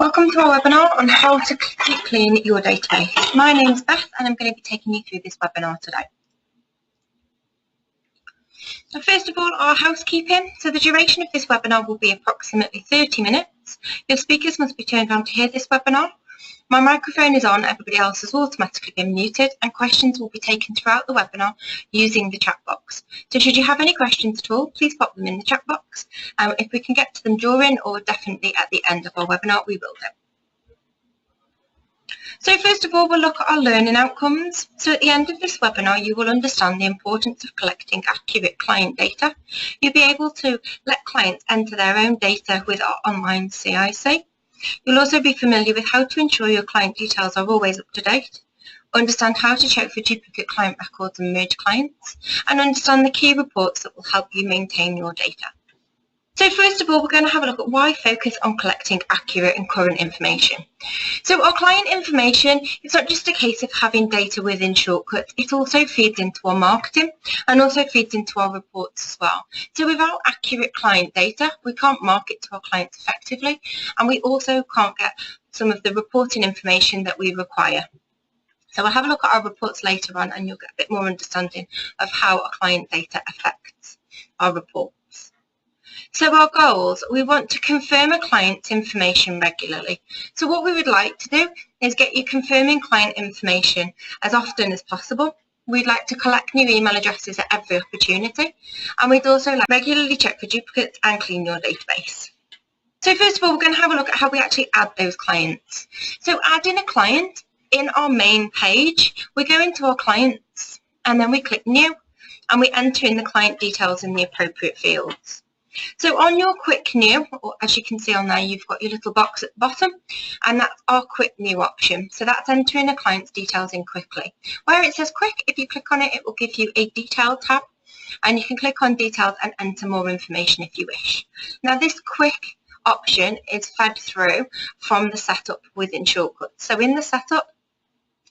Welcome to our webinar on how to keep clean your database. My name is Beth and I'm going to be taking you through this webinar today. So first of all, our housekeeping. So the duration of this webinar will be approximately 30 minutes. Your speakers must be turned on to hear this webinar. My microphone is on, everybody else has automatically been muted, and questions will be taken throughout the webinar using the chat box. So should you have any questions at all, please pop them in the chat box. If we can get to them during or definitely at the end of our webinar, we will do. So first of all, we'll look at our learning outcomes. So at the end of this webinar, you will understand the importance of collecting accurate client data. You'll be able to let clients enter their own data with our online CIC. You'll also be familiar with how to ensure your client details are always up to date, understand how to check for duplicate client records and merge clients, and understand the key reports that will help you maintain your data. So first of all, we're going to have a look at why focus on collecting accurate and current information. So our client information, it's not just a case of having data within shortcuts, it also feeds into our marketing and also feeds into our reports as well. So without accurate client data, we can't market to our clients effectively, and we also can't get some of the reporting information that we require. So we'll have a look at our reports later on and you'll get a bit more understanding of how our client data affects our reports. So our goals, we want to confirm a client's information regularly. So what we would like to do is get you confirming client information as often as possible. We'd like to collect new email addresses at every opportunity, and we'd also like to regularly check for duplicates and clean your database. So first of all, we're going to have a look at how we actually add those clients. So adding a client in our main page, we go into our clients and then we click new and we enter in the client details in the appropriate fields. So on your quick new, or as you can see on there, you've got your little box at the bottom, and that's our quick new option. So that's entering a client's details in quickly. Where it says quick, if you click on it, it will give you a detail tab, and you can click on details and enter more information if you wish. Now this quick option is fed through from the setup within Shortcuts. So in the setup,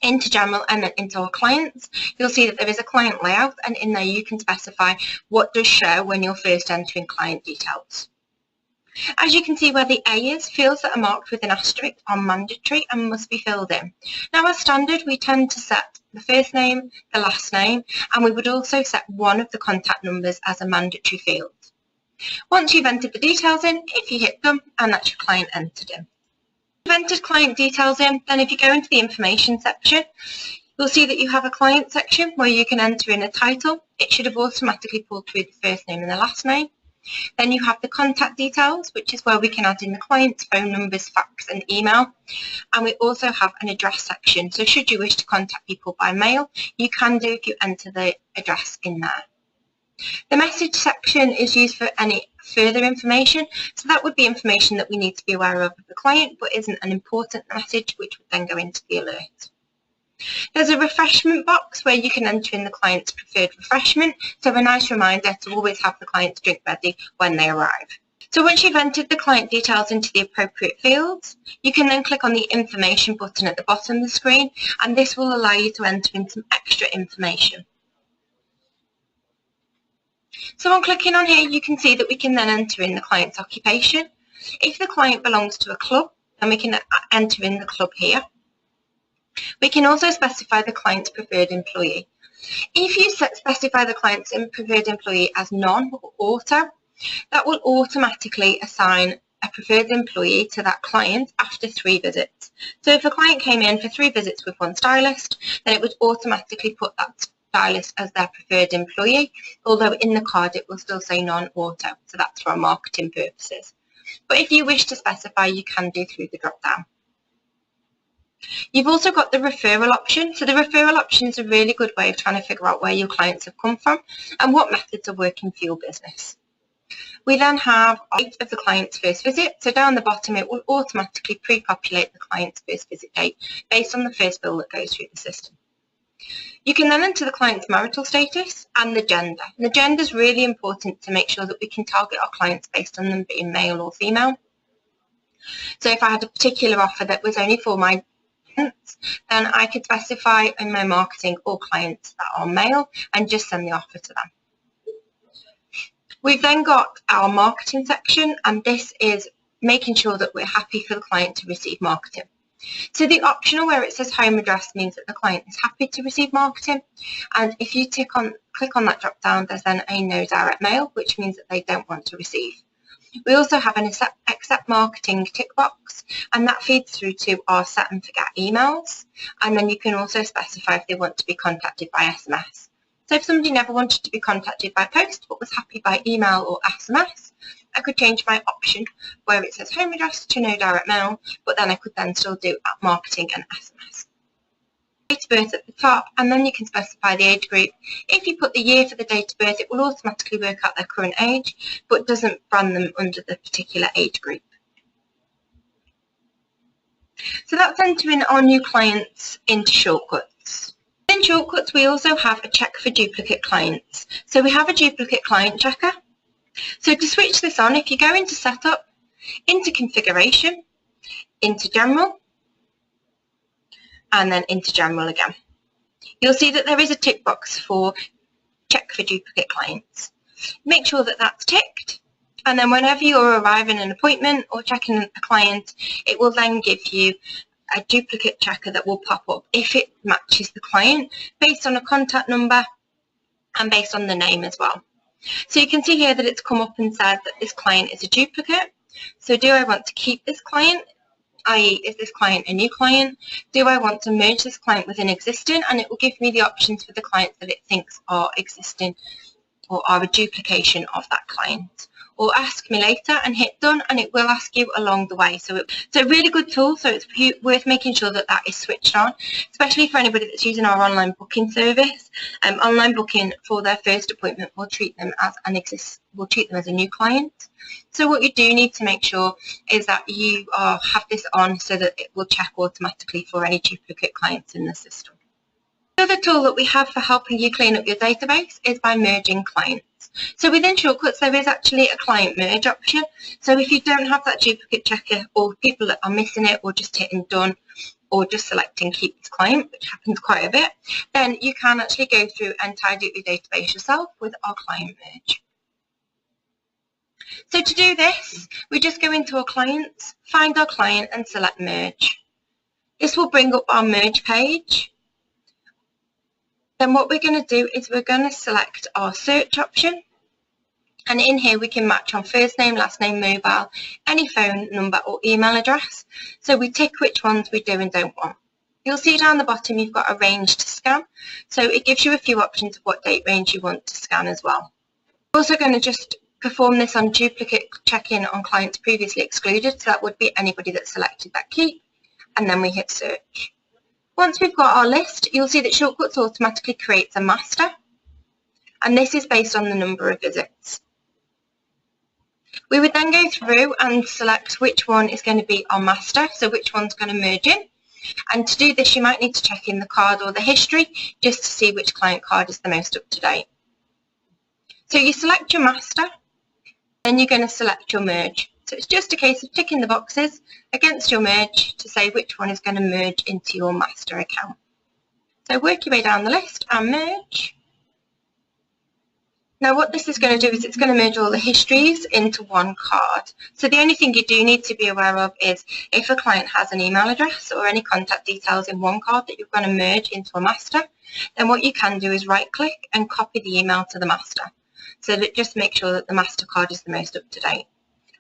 into general and then into our clients, you'll see that there is a client layout, and in there you can specify what does show when you're first entering client details. As you can see where the A is, fields that are marked with an asterisk are mandatory and must be filled in. Now as standard, we tend to set the first name, the last name, and we would also set one of the contact numbers as a mandatory field. Once you've entered the details in, if you hit done, and that's your client entered in. Entered client details in, then if you go into the information section, you'll see that you have a client section where you can enter in a title. It should have automatically pulled through the first name and the last name. Then you have the contact details, which is where we can add in the client's phone numbers, fax and email. And we also have an address section. So should you wish to contact people by mail, you can do if you enter the address in there. The message section is used for any further information, so that would be information that we need to be aware of the client but isn't an important message, which would then go into the alert. There's a refreshment box where you can enter in the client's preferred refreshment, so a nice reminder to always have the client's drink ready when they arrive. So once you've entered the client details into the appropriate fields, you can then click on the information button at the bottom of the screen, and this will allow you to enter in some extra information. So on clicking on here, you can see that we can then enter in the client's occupation. If the client belongs to a club, then we can enter in the club here. We can also specify the client's preferred employee. If you specify the client's preferred employee as none or auto, that will automatically assign a preferred employee to that client after 3 visits. So if a client came in for 3 visits with one stylist, then it would automatically put that stylist as their preferred employee, although in the card it will still say non-auto, so that's for our marketing purposes. But if you wish to specify, you can do through the drop down. You've also got the referral option. So the referral option is a really good way of trying to figure out where your clients have come from and what methods are working for your business. We then have 8 of the client's first visit. So down the bottom it will automatically pre-populate the client's first visit date based on the first bill that goes through the system. You can then enter the client's marital status and the gender. And the gender is really important to make sure that we can target our clients based on them being male or female. So if I had a particular offer that was only for my clients, then I could specify in my marketing all clients that are male and just send the offer to them. We've then got our marketing section, and this is making sure that we're happy for the client to receive marketing. So the optional where it says home address means that the client is happy to receive marketing, and if you click on that drop down, there's then a no direct mail, which means that they don't want to receive. We also have an accept marketing tick box, and that feeds through to our set and forget emails, and then you can also specify if they want to be contacted by SMS. So if somebody never wanted to be contacted by post but was happy by email or SMS, I could change my option where it says home address to no direct mail, but then I could then still do marketing and SMS. Date of birth at the top, and then you can specify the age group. If you put the year for the date of birth, it will automatically work out their current age, but doesn't brand them under the particular age group. So that's entering our new clients into Shortcuts. In Shortcuts, we also have a check for duplicate clients. So we have a duplicate client checker. So to switch this on, if you go into Setup, into Configuration, into General, and then into General again, you'll see that there is a tick box for check for duplicate clients. Make sure that that's ticked, and then whenever you're arriving an appointment or checking a client, it will then give you a duplicate checker that will pop up if it matches the client based on a contact number and based on the name as well. So you can see here that it's come up and said that this client is a duplicate. So do I want to keep this client, i.e. is this client a new client? Do I want to merge this client with an existing? And it will give me the options for the clients that it thinks are existing or are a duplication of that client. Or ask me later and hit done, and it will ask you along the way. So it's a really good tool, so it's worth making sure that that is switched on, especially for anybody that's using our online booking service. Online booking for their first appointment will treat them as a new client. So what you do need to make sure is that you have this on so that it will check automatically for any duplicate clients in the system. The other tool that we have for helping you clean up your database is by merging clients. So within Shortcuts, there is actually a client merge option. So if you don't have that duplicate checker, or people that are missing it, or just hitting done, or just selecting keep this client, which happens quite a bit, then you can actually go through and tidy up your database yourself with our client merge. So to do this, we just go into our clients, find our client and select merge. This will bring up our merge page. Then what we're going to do is we're going to select our search option, and in here we can match on first name, last name, mobile, any phone number or email address. So we tick which ones we do and don't want. You'll see down the bottom you've got a range to scan, so it gives you a few options of what date range you want to scan as well. We're also going to just perform this on duplicate check-in on clients previously excluded, so that would be anybody that selected that keep, and then we hit search. Once we've got our list, you'll see that Shortcuts automatically creates a master, and this is based on the number of visits. We would then go through and select which one is going to be our master, so which one's going to merge in. And to do this, you might need to check in the card or the history just to see which client card is the most up to date. So you select your master, then you're going to select your merge. So it's just a case of ticking the boxes against your merge to say which one is going to merge into your master account. So work your way down the list and merge. Now what this is going to do is it's going to merge all the histories into one card. So the only thing you do need to be aware of is if a client has an email address or any contact details in one card that you're going to merge into a master, then what you can do is right click and copy the email to the master. So that just make sure that the master card is the most up to date.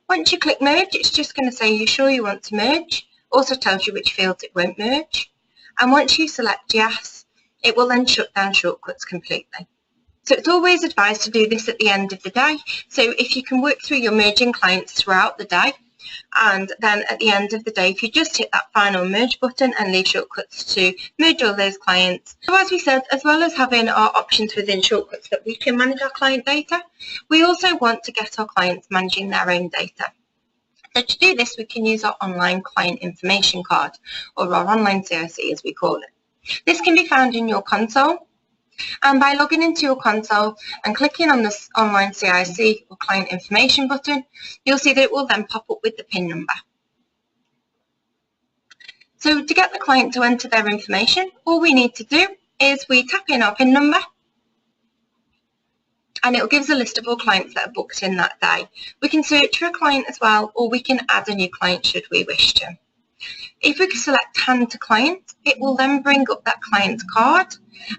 Once you click merge, it's just going to say you're sure you want to merge. Also tells you which fields it won't merge. And once you select yes, it will then shut down Shortcuts completely. So it's always advised to do this at the end of the day. So if you can work through your merging clients throughout the day, and then at the end of the day, if you just hit that final merge button and leave Shortcuts to merge all those clients. So as we said, as well as having our options within Shortcuts that we can manage our client data, we also want to get our clients managing their own data. So to do this, we can use our online client information card, or our online CIC as we call it. This can be found in your console. And by logging into your console and clicking on this online CIC or client information button, you'll see that it will then pop up with the PIN number. So to get the client to enter their information, all we need to do is we tap in our PIN number, and it will give us a list of all clients that are booked in that day. We can search for a client as well, or we can add a new client should we wish to. If we select hand to client, it will then bring up that client's card,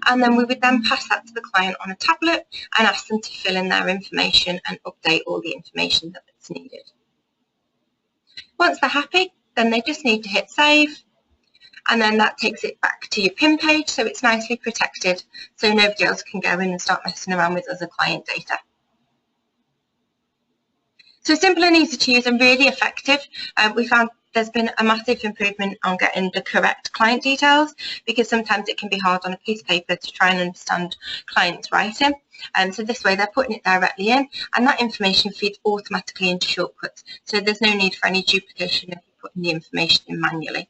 and then we would then pass that to the client on a tablet and ask them to fill in their information and update all the information that's needed. Once they're happy, then they just need to hit save, and then that takes it back to your PIN page, so it's nicely protected so nobody else can go in and start messing around with other client data. So simple and easy to use and really effective. We found there's been a massive improvement on getting the correct client details, because sometimes it can be hard on a piece of paper to try and understand clients' writing. So this way they're putting it directly in, and that information feeds automatically into shortcuts. So there's no need for any duplication of putting the information in manually.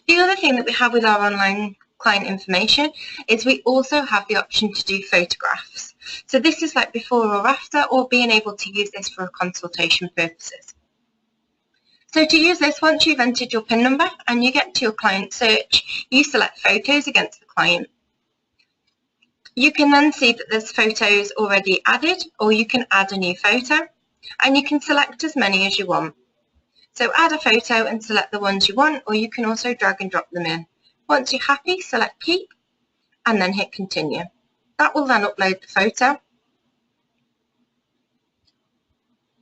The other thing that we have with our online client information is we also have the option to do photographs. So this is like before or after, or being able to use this for consultation purposes. So to use this, once you've entered your PIN number and you get to your client search, you select photos against the client. You can then see that there's photos already added, or you can add a new photo, and you can select as many as you want. So add a photo and select the ones you want, or you can also drag and drop them in. Once you're happy, select keep and then hit continue. That will then upload the photo.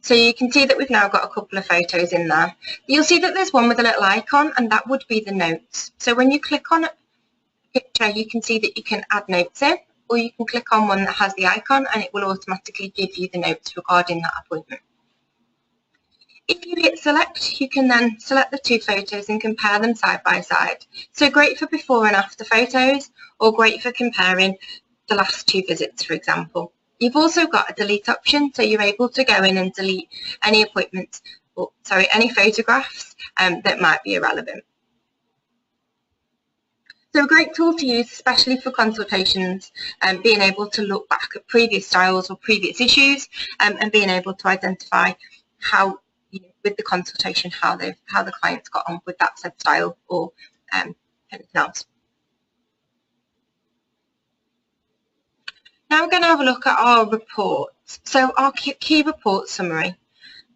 So you can see that we've now got a couple of photos in there. You'll see that there's one with a little icon, and that would be the notes. So when you click on a picture, you can see that you can add notes in, or you can click on one that has the icon and it will automatically give you the notes regarding that appointment. If you hit select, you can then select the two photos and compare them side by side. So great for before and after photos, or great for comparing the last two visits, for example. You've also got a delete option, so you're able to go in and delete any appointments, or any photographs that might be irrelevant. So a great tool to use, especially for consultations, and being able to look back at previous styles or previous issues, and being able to identify how, with the consultation, how the client's got on with that said style or anything else. Now we're going to have a look at our reports. So our key report summary.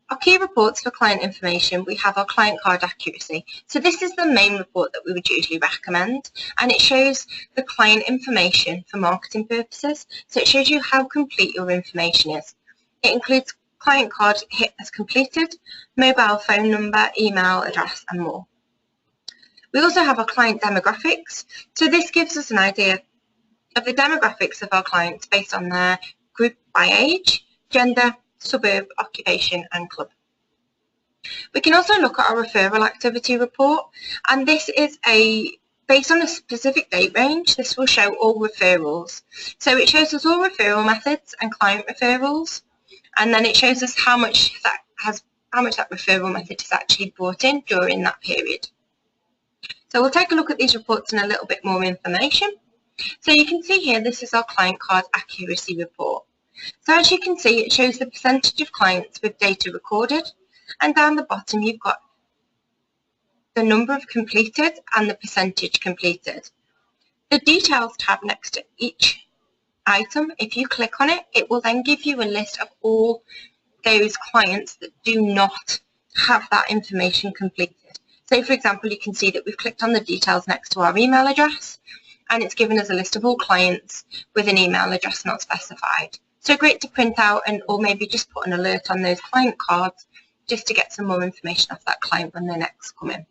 Our key reports for client information, we have our client card accuracy. So this is the main report that we would usually recommend, and it shows the client information for marketing purposes. So it shows you how complete your information is. It includes client card hit as completed, mobile phone number, email address, and more. We also have our client demographics. So this gives us an idea of the demographics of our clients based on their group by age, gender, suburb, occupation, and club. We can also look at our referral activity report, and this is based on a specific date range. This will show all referrals. So it shows us all referral methods and client referrals, and then it shows us how much that referral method is actually brought in during that period. So we'll take a look at these reports in a little bit more information. So you can see here, this is our client card accuracy report. So as you can see, it shows the percentage of clients with data recorded, and down the bottom you've got the number of completed and the percentage completed. The details tab next to each item, if you click on it, it will then give you a list of all those clients that do not have that information completed. So for example, you can see that we've clicked on the details next to our email address, and it's given us a list of all clients with an email address not specified. So great to print out, or maybe just put an alert on those client cards just to get some more information off that client when they next come in.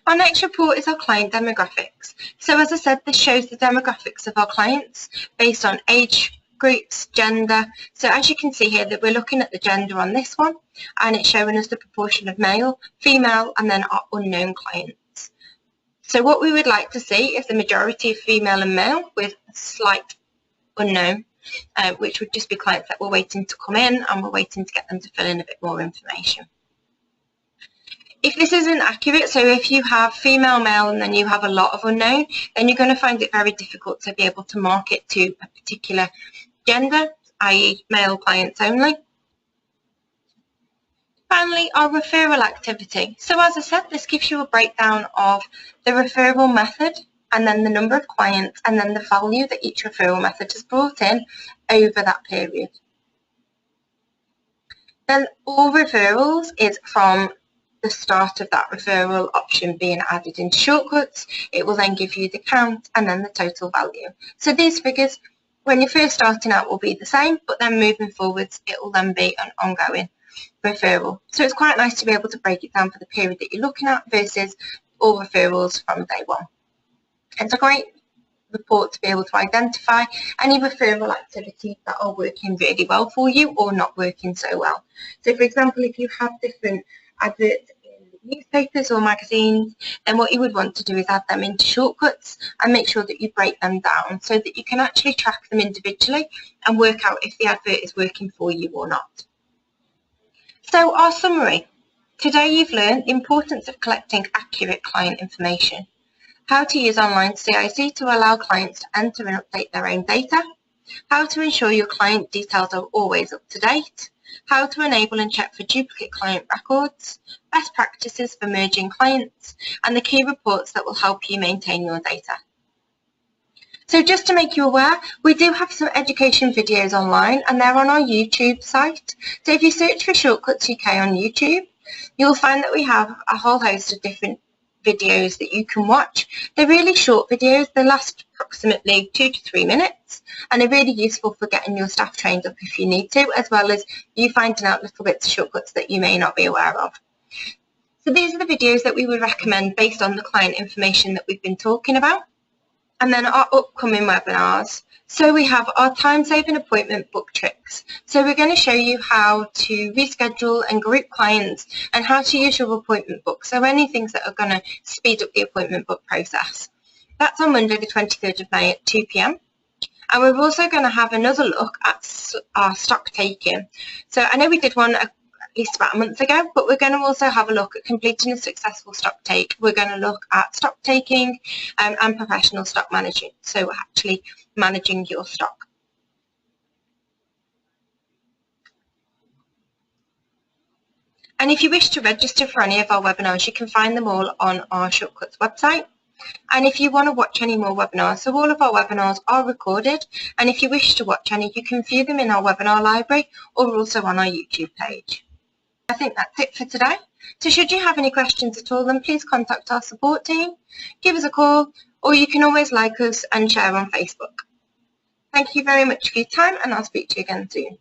Our next report is our client demographics. So as I said, this shows the demographics of our clients based on age groups, gender. So as you can see here, that we're looking at the gender on this one, and it's showing us the proportion of male, female, and then our unknown clients. So what we would like to see is the majority of female and male with a slight unknown, which would just be clients that we're waiting to come in and we're waiting to get them to fill in a bit more information. If this isn't accurate, so if you have female, male, and then you have a lot of unknown, then you're going to find it very difficult to be able to mark it to a particular gender, i.e. male clients only. Finally, our referral activity. So as I said, this gives you a breakdown of the referral method and then the number of clients, and then the value that each referral method has brought in over that period. Then all referrals is from the start of that referral option being added into shortcuts. It will then give you the count and then the total value. So these figures, when you're first starting out, will be the same, but then moving forwards, it will then be an ongoing referral. So it's quite nice to be able to break it down for the period that you're looking at versus all referrals from day one. It's a great report to be able to identify any referral activities that are working really well for you or not working so well. So for example, if you have different adverts in newspapers or magazines, then what you would want to do is add them into shortcuts and make sure that you break them down so that you can actually track them individually and work out if the advert is working for you or not. So our summary. Today you've learned the importance of collecting accurate client information, how to use online CIC to allow clients to enter and update their own data, how to ensure your client details are always up to date, how to enable and check for duplicate client records, best practices for merging clients, and the key reports that will help you maintain your data. So just to make you aware, we do have some education videos online and they're on our YouTube site. So if you search for Shortcuts UK on YouTube, you'll find that we have a whole host of different videos that you can watch. They're really short videos, they last approximately 2 to 3 minutes and they're really useful for getting your staff trained up if you need to, as well as you finding out little bits of shortcuts that you may not be aware of. So these are the videos that we would recommend based on the client information that we've been talking about. And then our upcoming webinars. So we have our time-saving appointment book tricks. So we're going to show you how to reschedule and group clients and how to use your appointment book. So any things that are going to speed up the appointment book process. That's on Monday the 23rd of May at 2 p.m. And we're also going to have another look at our stock taking. So I know we did one at least about a month ago, but we're going to also have a look at completing a successful stock take. We're going to look at stock taking and professional stock management, so actually managing your stock. And if you wish to register for any of our webinars, you can find them all on our Shortcuts website. And if you want to watch any more webinars, so all of our webinars are recorded, and if you wish to watch any, you can view them in our webinar library or also on our YouTube page. I think that's it for today. So should you have any questions at all, then please contact our support team, give us a call, or you can always like us and share on Facebook. Thank you very much for your time, and I'll speak to you again soon.